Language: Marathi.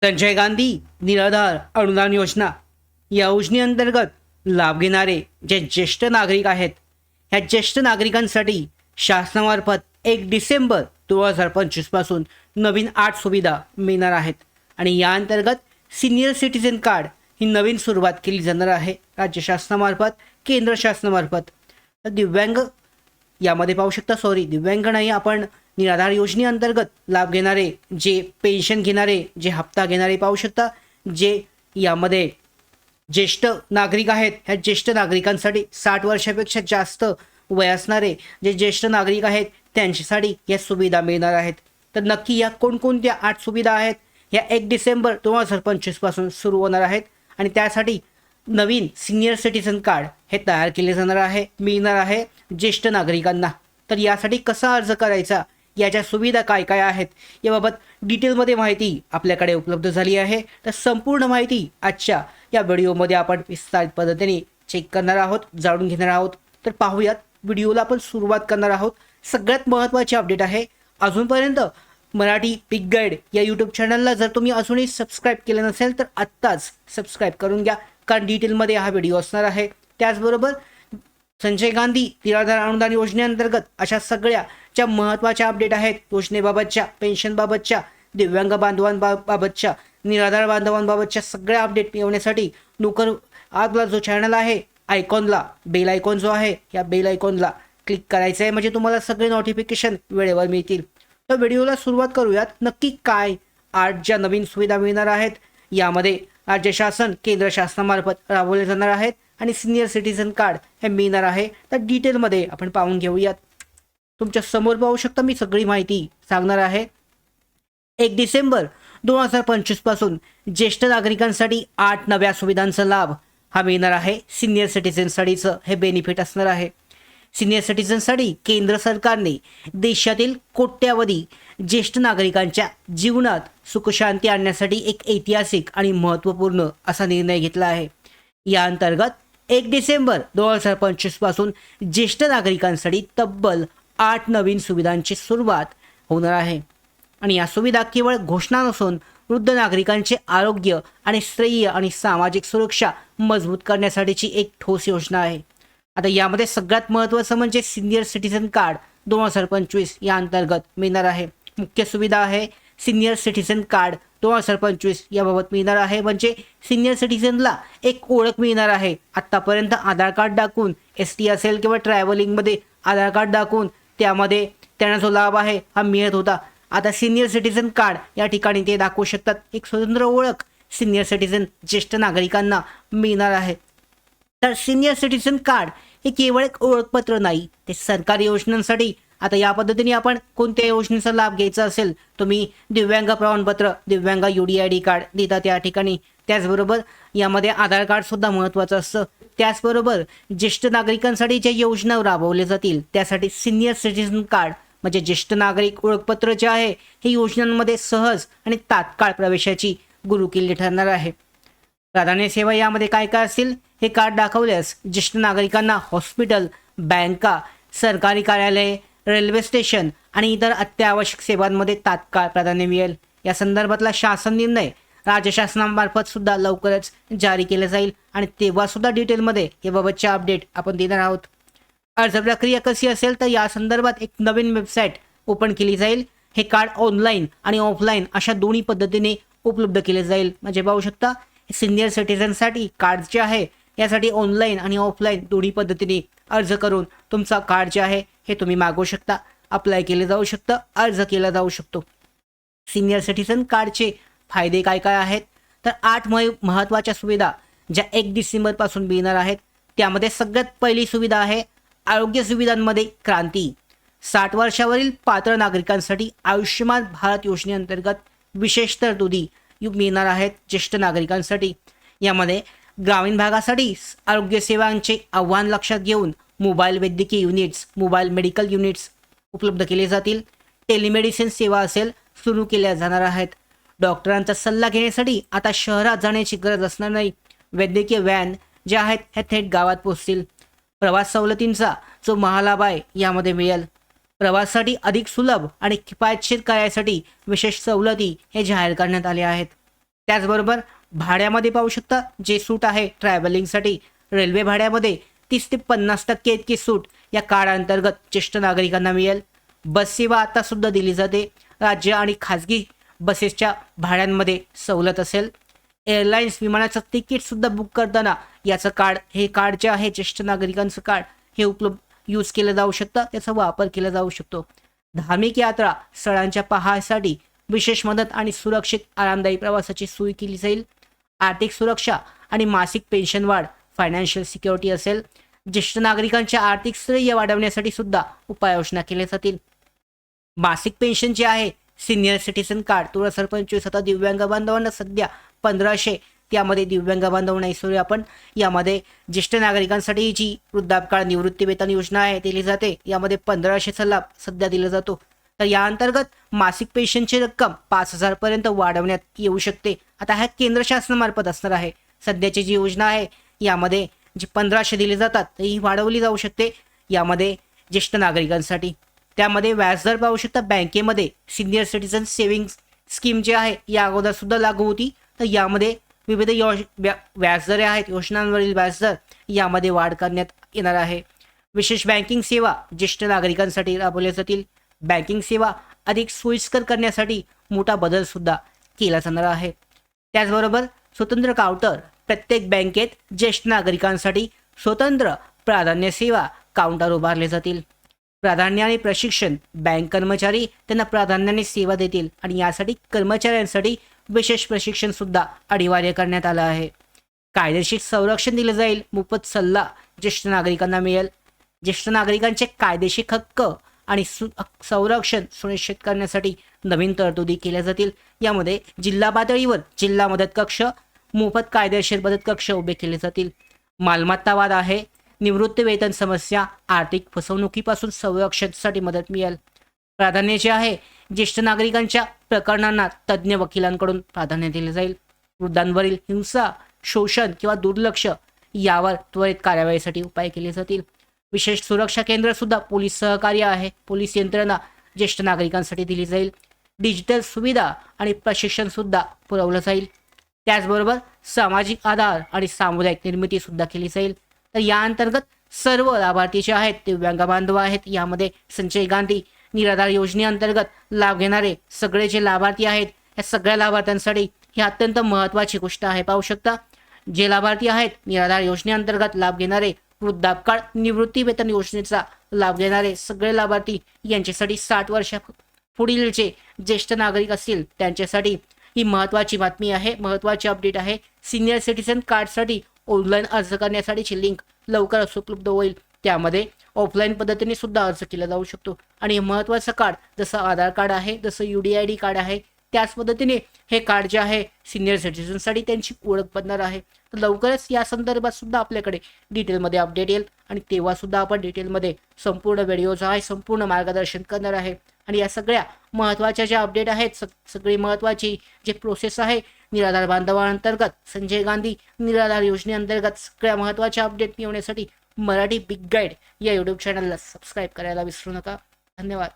संजय गांधी निराधार अनुदान योजना या योजनेअंतर्गत लाभ घेणारे जे ज्येष्ठ नागरिक आहेत, ह्या ज्येष्ठ नागरिकांसाठी शासनामार्फत 1 डिसेंबर 2025 पासून नवीन 8 सुविधा मिळणार आहेत. आणि या अंतर्गत सिनियर सिटीझन कार्ड ही नवीन सुरुवात केली जाणार आहे राज्य शासनामार्फत, केंद्र शासनामार्फत. तर दिव्यांग यामध्ये पाहू शकता, दिव्यांग नाही, आपण निराधार योजनेअंतर्गत लाभ घेणारे, जे पेन्शन घेणारे, जे हप्ता घेणारे पाहू शकता, जे यामध्ये ज्येष्ठ नागरिक आहेत. ह्या ज्येष्ठ नागरिकांसाठी 60 वर्षापेक्षा जास्त वय असणारे जे ज्येष्ठ नागरिक आहेत त्यांच्यासाठी या सुविधा मिळणार आहेत. तर नक्की या कोणकोणत्या 8 सुविधा आहेत, या 1 डिसेंबर 2025 पासून सुरू होणार आहेत. आणि त्यासाठी नवीन सिनियर सिटीझन कार्ड हे तयार केले जाणार आहे, मिळणार आहे ज्येष्ठ नागरिकांना. तर यासाठी कसा अर्ज करायचा, याच्या सुविधा काय काय आहेत याबाबत डिटेलमध्ये माहिती आपल्याकडे उपलब्ध झाली आहे. तर संपूर्ण माहिती आजच्या या व्हिडिओमध्ये आपण विस्तारित पद्धतीने चेक करणार आहोत, जाणून घेणार आहोत. तर पाहूयात, व्हिडिओला आपण सुरुवात करणार आहोत. सगळ्यात महत्त्वाची अपडेट आहे, अजूनपर्यंत मराठी बिग गाईड या यूट्यूब चॅनलला जर तुम्ही अजूनही सबस्क्राईब केलं नसेल तर आत्ताच सबस्क्राईब करून घ्या, कारण डिटेलमध्ये हा व्हिडिओ असणार आहे. त्याचबरोबर संजय गांधी निराधार अनुदान योजनेअंतर्गत अशा सगळ्या ज्या महत्त्वाच्या अपडेट आहेत, योजनेबाबतच्या, पेन्शनबाबतच्या, दिव्यांग बांधवांबाबतच्या, निराधार बांधवांबाबतच्या सगळ्या अपडेट मिळवण्यासाठी लवकर आपला जो चॅनल आहे आयकॉनला, बेल आयकॉन जो आहे, या बेल आयकॉनला क्लिक करायचं आहे, म्हणजे तुम्हाला सगळे नोटिफिकेशन वेळेवर मिळतील. तर व्हिडिओला सुरुवात करूयात. नक्की काय 8 ज्या नवीन सुविधा मिळणार आहेत, यामध्ये राज्य शासन, केंद्र शासनामार्फत राबवले जाणार आहेत आणि सिनियर सिटीझन कार्ड हे मिळणार आहे. तर डिटेलमध्ये आपण पाहून घेऊयात. तुमच्या समोर पाहू शकता, मी सगळी माहिती सांगणार आहे. 1 डिसेंबर 2025 पासून ज्येष्ठ नागरिकांसाठी 8 नव्या सुविधांचा लाभ हा मिळणार आहे. सिनियर सिटीझनसाठीचं हे बेनिफिट असणार आहे. सिनियर सिटीझनसाठी केंद्र सरकारने देशातील कोट्यावधी ज्येष्ठ नागरिकांच्या जीवनात सुखशांती आणण्यासाठी एक ऐतिहासिक आणि महत्त्वपूर्ण असा निर्णय घेतला आहे. या अंतर्गत 1 डिसेंबर 2025 पासून ज्येष्ठ नागरिकांसाठी तब्बल 8 नवीन सुविधांची सुरुवात होणार आहे. आणि या सुविधा केवळ घोषणा नसून वृद्ध नागरिकांचे आरोग्य आणि श्रेय आणि सामाजिक सुरक्षा मजबूत करण्यासाठीची एक ठोस योजना आहे. आता यामध्ये सगळ्यात महत्त्वाचं म्हणजे सिनियर सिटीझन कार्ड 2025 या अंतर्गत मिळणार आहे. मुख्य सुविधा आहे सिनियर सिटीझन कार्ड 2025 याबाबत मिळणार आहे. म्हणजे सिनियर सिटीझनला एक ओळख मिळणार आहे. आत्तापर्यंत आधार कार्ड दाखवून, ST असेल किंवा ट्रॅव्हलिंगमध्ये आधार कार्ड दाखवून त्यामध्ये त्यांना जो लाभ आहे हा मिळत होता. आता सिनियर सिटीझन कार्ड या ठिकाणी ते दाखवू शकतात. एक स्वतंत्र ओळख सिनियर सिटीझन ज्येष्ठ नागरिकांना मिळणार आहे. तर सिनियर सिटीझन कार्ड हे केवळ एक ओळखपत्र नाही, ते सरकारी योजनांसाठी. आता या पद्धतीने आपण कोणत्या योजनेचा लाभ घ्यायचा असेल, तुम्ही दिव्यांग प्रमाणपत्र, दिव्यांग UDID कार्ड देतात त्या ठिकाणी. त्याचबरोबर यामध्ये आधार कार्ड सुद्धा महत्त्वाचं असतं. त्याचबरोबर ज्येष्ठ नागरिकांसाठी ज्या योजना राबवल्या जातील त्यासाठी सिनियर सिटीझन कार्ड म्हणजे ज्येष्ठ नागरिक ओळखपत्र जे आहे हे योजनांमध्ये सहज आणि तात्काळ प्रवेशाची गुरुकिल्ली ठरणार आहे. प्राधान्य सेवा यामध्ये काय काय असतील, हे कार्ड दाखवल्यास ज्येष्ठ नागरिकांना हॉस्पिटल, बँका, सरकारी कार्यालय, रेल्वे स्टेशन आणि इतर अत्यावश्यक सेवांमध्ये तात्काळ प्राधान्य मिळेल. या संदर्भातला शासन निर्णय राज्य शासनामार्फत सुद्धा लवकरच जारी केला जाईल आणि तेव्हा सुद्धा डिटेलमध्ये याबाबतच्या अपडेट आपण देणार आहोत. अर्ज प्रक्रिया कशी असेल, तर या संदर्भात एक नवीन वेबसाईट ओपन केली जाईल. हे कार्ड ऑनलाईन आणि ऑफलाईन अशा दोन्ही पद्धतीने उपलब्ध केले जाईल. म्हणजे पाहू शकता, सिनियर सिटीझनसाठी कार्ड जे आहे यासाठी ऑनलाईन आणि ऑफलाईन दोन्ही पद्धतीने अर्ज करून तुमचा कार्ड जे आहे हे तुम्ही मागवू शकता, अप्लाय केले जाऊ शकतं, अर्ज केला जाऊ शकतो. सिनियर सिटीझन कार्डचे फायदे काय काय आहेत, तर 8 महत्त्वाच्या सुविधा ज्या 1 डिसेंबरपासून मिळणार आहेत. त्यामध्ये सगळ्यात पहिली सुविधा आहे आरोग्य सुविधांमध्ये क्रांती. 60 वर्षावरील पात्र नागरिकांसाठी आयुष्यमान भारत योजनेअंतर्गत विशेष तरतुदी मिळणार आहेत ज्येष्ठ नागरिकांसाठी. यामध्ये ग्रामीण भागासाठी आरोग्य सेवांचे आव्हान लक्षात घेऊन मोबाईल वैद्यकीय युनिट्स, मोबाईल मेडिकल युनिट्स उपलब्ध केले जातील. टेलिमेडिसिन सेवा असेल सुरू केल्या जाणार आहेत. डॉक्टरांचा सल्ला घेण्यासाठी आता शहरात जाण्याची गरज असणार नाही. वैद्यकीय व्हॅन ज्या आहेत ह्या थेट गावात पोहोचतील. प्रवास सवलतींचा जो महालाभ आहे यामध्ये मिळेल. प्रवासासाठी अधिक सुलभ आणि किफायतशीर करण्यासाठी विशेष सवलती हे जाहीर करण्यात आले आहेत. त्याचबरोबर भाड्यामध्ये पाहू शकता जे सूट आहे ट्रॅव्हलिंगसाठी रेल्वे भाड्यामध्ये 30 ते 50% इतकी सूट या कार्ड अंतर्गत ज्येष्ठ नागरिकांना मिळेल. बस सेवा आता सुद्धा दिली जाते. राज्य आणि खाजगी बसेसच्या भाड्यांमध्ये सवलत असेल. एअरलाइन्स विमानाचं तिकीट सुद्धा बुक करताना याचं कार्ड हे कार्ड जे आहे ज्येष्ठ नागरिकांचं कार्ड हे उपलब्ध यूज केलं जाऊ शकतं, त्याचा वापर केला जाऊ शकतो. धार्मिक यात्रा स्थळांच्या पाहण्यासाठी विशेष मदत आणि सुरक्षित आरामदायी प्रवासाची सोय केली जाईल. आर्थिक सुरक्षा आणि मासिक पेन्शन वाढ फायनान्शियल सिक्युरिटी असेल. ज्येष्ठ नागरिकांच्या आर्थिक श्रेय वाढवण्यासाठी सुद्धा उपाययोजना केल्या जातील. मासिक पेन्शन जे आहे सिनियर सिटीझन कार्ड 2025 आता दिव्यांग बांधवांना सध्या 1500, त्यामध्ये दिव्यांग बांधव नाही सॉरी आपण यामध्ये ज्येष्ठ नागरिकांसाठी जी वृद्धापकाळ निवृत्ती वेतन योजना आहे दिली जाते, यामध्ये 1500चा लाभ सध्या दिला जातो. तर या अंतर्गत मासिक पेन्शनची रक्कम 5000 पर्यंत वाढवण्यात येऊ शकते. आता हा केंद्र शासनामार्फत असणार आहे. सध्याची जी योजना आहे यामध्ये जी 1500 दिले जातात ही वाढवली जाऊ शकते यामध्ये ज्येष्ठ नागरिकांसाठी. त्यामध्ये व्याजदर पाहू शकता बँकेमध्ये सिनियर सिटीझन सेव्हिंग्स स्कीम जी आहे या अगोदर सुद्धा लागू होती, तर यामध्ये विविध व्याजदरे आहेत योजनांवरील व्याजदर यामध्ये वाढ करण्यात येणार आहे. विशेष बँकिंग सेवा ज्येष्ठ नागरिकांसाठी राबवल्या जातील. बँकिंग सेवा अधिक सोयीस्कर करण्यासाठी मोठा बदल सुद्धा केला जाणार आहे. त्याचबरोबर स्वतंत्र काउंटर प्रत्येक बँकेत ज्येष्ठ नागरिकांसाठी स्वतंत्र प्राधान्य सेवा काउंटर उभारले जातील. प्राधान्य आणि प्रशिक्षण बँक कर्मचारी त्यांना प्राधान्याने सेवा देतील आणि यासाठी कर्मचाऱ्यांसाठी विशेष प्रशिक्षण सुद्धा अनिवार्य करण्यात आलं आहे. कायदेशीर संरक्षण दिलं जाईल. मोफत सल्ला ज्येष्ठ नागरिकांना मिळेल. ज्येष्ठ नागरिकांचे कायदेशीर हक्क आणि संरक्षण सुनिश्चित करण्यासाठी नवीन तरतुदी केल्या जातील. यामध्ये जिल्हा पातळीवर जिल्हा मदत कक्ष, मोफत कायदेशीर मदत कक्ष उभे केले जातील. मालमत्ता वाद आहे, निवृत्ती वेतन समस्या, आर्थिक फसवणुकीपासून संरक्षणासाठी मदत मिळेल. प्राधान्य जे आहे ज्येष्ठ नागरिकांच्या प्रकरणांना तज्ज्ञ वकिलांकडून प्राधान्य दिले जाईल. वृद्धांवरील हिंसा, शोषण किंवा दुर्लक्ष यावर त्वरित कार्यवाहीसाठी उपाय केले जातील. विशेष सुरक्षा केंद्र सुद्धा पोलीस सहकार्य आहे. पोलीस यंत्रणा ज्येष्ठ नागरिकांसाठी दिली जाईल. डिजिटल सुविधा आणि प्रशिक्षण सुद्धा पुरवलं जाईल. त्याचबरोबर सामाजिक आधार आणि सामुदायिक निर्मिती सुद्धा केली जाईल. तर या अंतर्गत सर्व लाभार्थी जे आहेत दिव्यांग बांधव आहेत. यामध्ये संजय गांधी निराधार योजनेअंतर्गत लाभ घेणारे सगळे जे लाभार्थी आहेत या सगळ्या लाभार्थ्यांसाठी ही अत्यंत महत्त्वाची गोष्ट आहे. पाहू शकता जे लाभार्थी आहेत निराधार योजनेअंतर्गत लाभ घेणारे, वृद्धापकाळ निवृत्ती वेतन योजनेचा लाभ घेणारे सगळे लाभार्थी यांच्यासाठी 60 वर्षा पुढील जे ज्येष्ठ नागरिक असतील त्यांच्यासाठी ही महत्त्वाची बातमी आहे, महत्त्वाची अपडेट आहे. सिनियर सिटीझन कार्डसाठी ऑनलाईन अर्ज करण्यासाठीची लिंक लवकरच उपलब्ध होईल. त्यामध्ये ऑफलाईन पद्धतीने सुद्धा अर्ज केला जाऊ शकतो आणि हे महत्त्वाचं कार्ड जसं आधार कार्ड आहे, जसं UDID कार्ड आहे, त्याच पद्धतीने हे कार्ड जे आहे सिनियर सिटीझनसाठी त्यांची ओळख बनणार आहे. तर लवकरच या संदर्भात सुद्धा आपल्याकडे डिटेलमध्ये अपडेट येईल आणि तेव्हा सुद्धा आपण डिटेलमध्ये संपूर्ण व्हिडिओ जो आहे संपूर्ण मार्गदर्शन करणार आहे. आणि या सगळ्या महत्त्वाच्या ज्या अपडेट आहेत सगळी महत्त्वाची जे प्रोसेस आहे निराधार बांधवांअंतर्गत संजय गांधी निराधार योजनेअंतर्गत सगळ्या महत्त्वाच्या अपडेट मिळवण्यासाठी मराठी बिग गाईड या यूट्यूब चॅनलला सबस्क्राईब करायला विसरू नका. धन्यवाद.